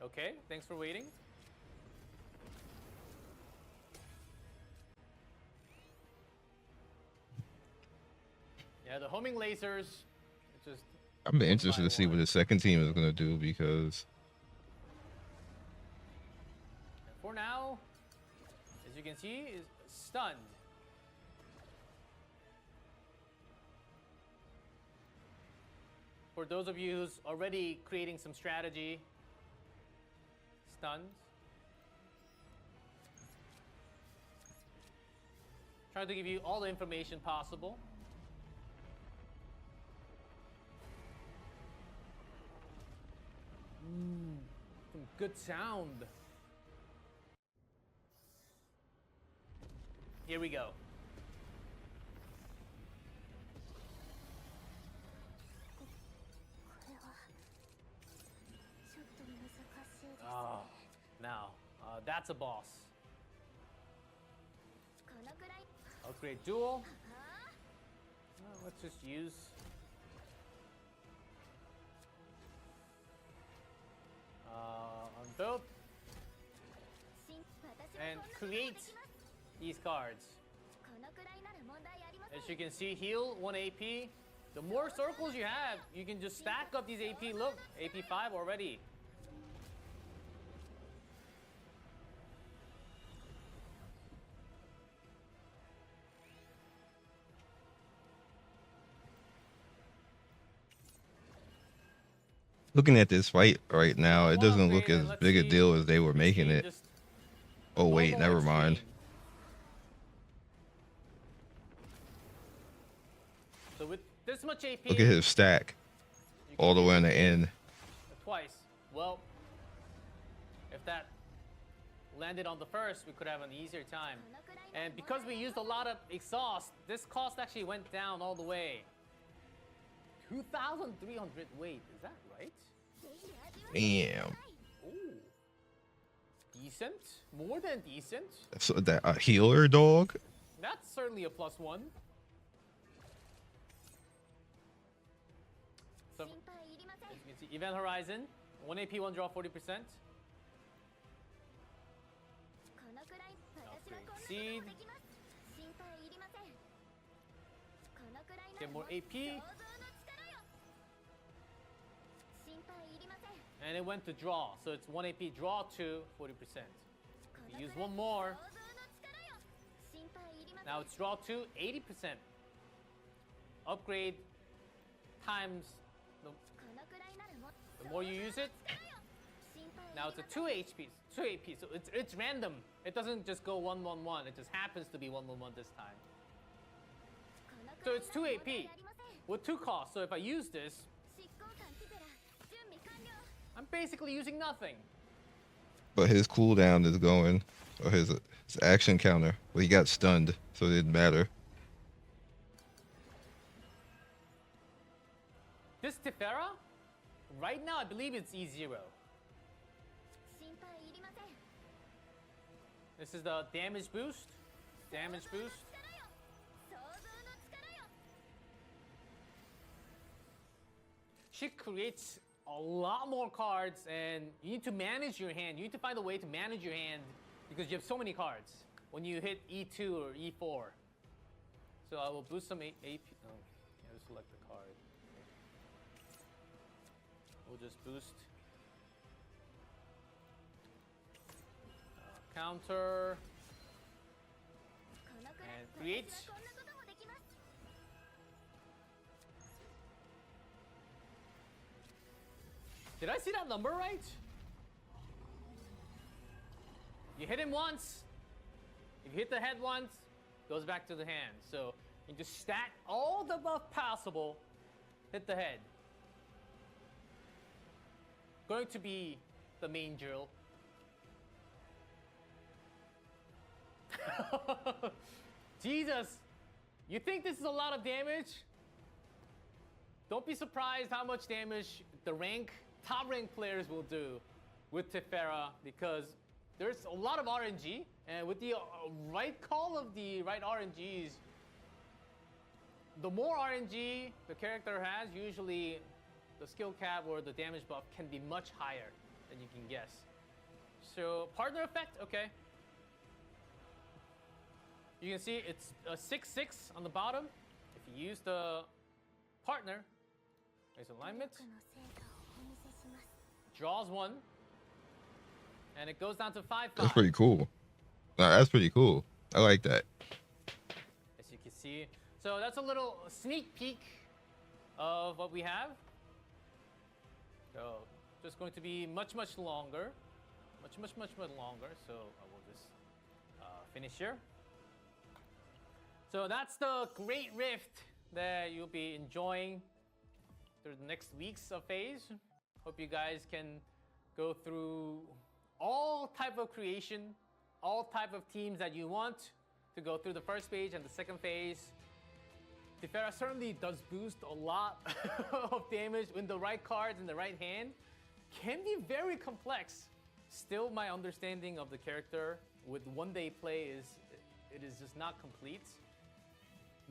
Okay, thanks for waiting. Yeah, the homing lasers, it's just... I'm interested to see what the second team is gonna do because for now, as you can see, is stunned. For those of you who's already creating some strategy, stuns. Try to give you all the information possible. Some good sound. Here we go. Oh, now, that's a boss. Upgrade duel. Let's just use... on both. And create these cards. As you can see, heal 1 AP. The more circles you have, you can just stack up these AP. Look, AP 5 already. looking at this fight right now, it doesn't look as big a deal as they were making it. Oh wait, never mind. So with this much AP, look at his stack all the way on the end. Twice. Well, if that landed on the first, we could have an easier time. And because we used a lot of exhaust, this cost actually went down all the way. 2,300 weight, is that right? Damn. Ooh. Decent. More than decent. So that a healer dog? That's certainly a +1. So, as you can see, Event Horizon, 1 AP, 1 draw, 40%. Seed. Get more AP. And it went to draw, so it's 1 AP, draw 2, 40%. You use one more. Now it's draw 2, 80%. Upgrade times the more you use it. Now it's a 2 HP, 2 AP, so it's random. It doesn't just go 1, 1, 1. It just happens to be 1, 1, 1 this time. So it's 2 AP with 2 costs. So if I use this, I'm basically using nothing. But his cooldown is going, or his action counter. Well, he got stunned, so it didn't matter. This Tiphera, right now I believe it's E0. This is the damage boost. Damage boost. She creates a lot more cards, and you need to manage your hand. You need to find a way to manage your hand because you have so many cards when you hit E2 or E4. So I will boost some AP. No, I just select the card. We'll just boost. Counter. And create. Did I see that number right? You hit him once. If you hit the head once, goes back to the hand. So you just stack all the buff possible. Hit the head. Going to be the main drill. Jesus, you think this is a lot of damage? Don't be surprised how much damage the top rank players will do with Tiphera, because there's a lot of RNG, and with the right call of the right RNGs, the more RNG the character has, usually the skill cap or the damage buff can be much higher than you can guess. So partner effect, okay. You can see it's a 6/6 on the bottom. If you use the partner, there's alignment, draws 1, and it goes down to 5/5. That's pretty cool. That's pretty cool. I like that. As you can see. So that's a little sneak peek of what we have. So just going to be much longer. Much longer. So I will just finish here. So that's the Great Rift that you'll be enjoying through the next weeks of phase. Hope you guys can go through all type of creation, all type of teams that you want to go through the first phase and the second phase. Tiphera certainly does boost a lot of damage when the right cards in the right hand. Can be very complex. Still, my understanding of the character with one-day play is it is just not complete.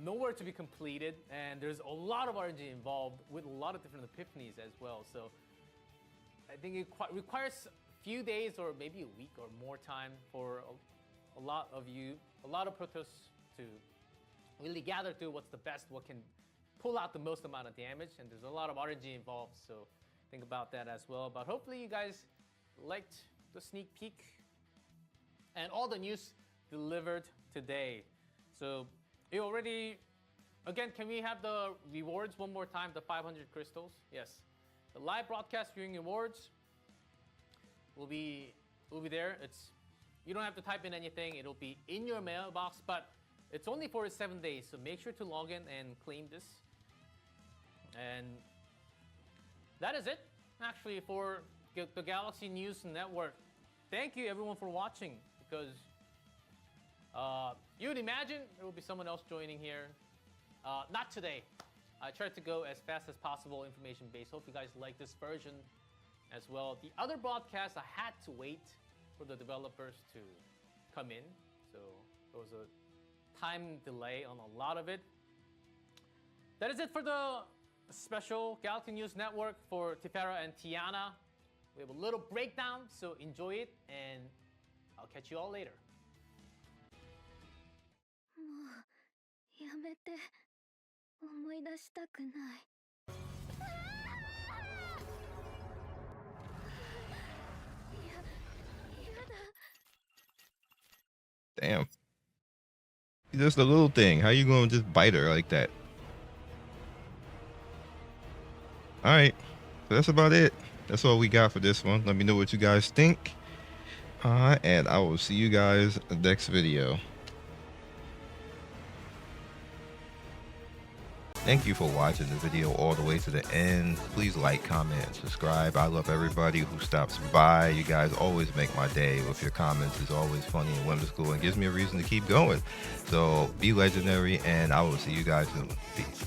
Nowhere to be completed, and there's a lot of RNG involved with a lot of different epiphanies as well. So I think it requires a few days or maybe a week or more time for a lot of Protos to really gather through what's the best, what can pull out the most amount of damage, and there's a lot of RNG involved, so think about that as well. But hopefully you guys liked the sneak peek and all the news delivered today. So you already, again, can we have the rewards one more time, the 500 crystals? Yes. The live broadcast viewing rewards will be there. You don't have to type in anything. It'll be in your mailbox, but it's only for 7 days, so make sure to log in and claim this. And that is it, actually, for the Galaxy News Network. Thank you, everyone, for watching, because you would imagine there will be someone else joining here. Not today. I tried to go as fast as possible, information-based. Hope you guys like this version as well. The other broadcasts, I had to wait for the developers to come in, so there was a time delay on a lot of it. That is it for the special Galaxy News Network for Tiphera and Tiana. We have a little breakdown, so enjoy it, and I'll catch you all later. もうやめて思い出したくないやだ Damn. Just a little thing. How you gonna just bite her like that? Alright. So that's about it. That's all we got for this one. Let me know what you guys think. And I will see you guys next video. Thank you for watching the video all the way to the end. Please like, comment, and subscribe. I love everybody who stops by. You guys always make my day with your comments. It's always funny and whimsical and gives me a reason to keep going. So be legendary, and I will see you guys soon. Peace.